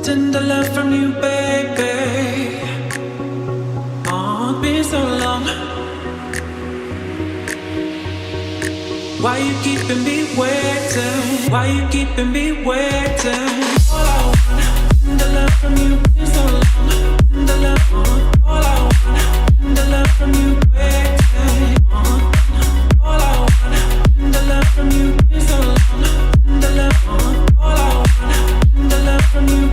tender love from you, baby. Oh, it's been so long. Why you keeping me waiting? Why you keeping me waiting? All I want, tender love from you, been so long. Tender love, all I want, tender love from you, waiting. All I want, tender love from you, been so long. Tender love, all I want, tender love from you.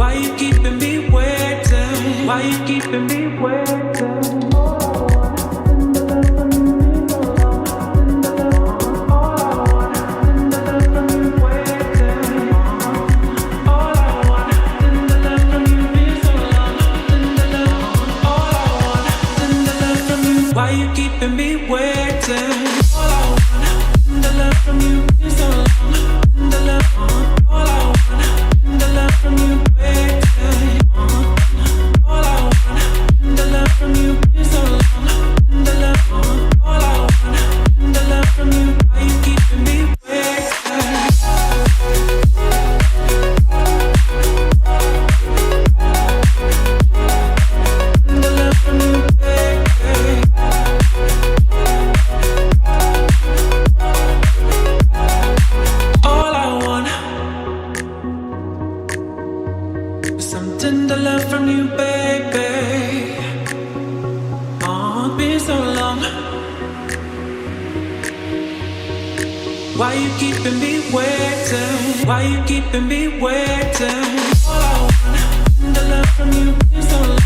Why you keeping me waiting? Why you keeping me waiting? Why you keeping me waiting? All I want, tender love from you, been so long.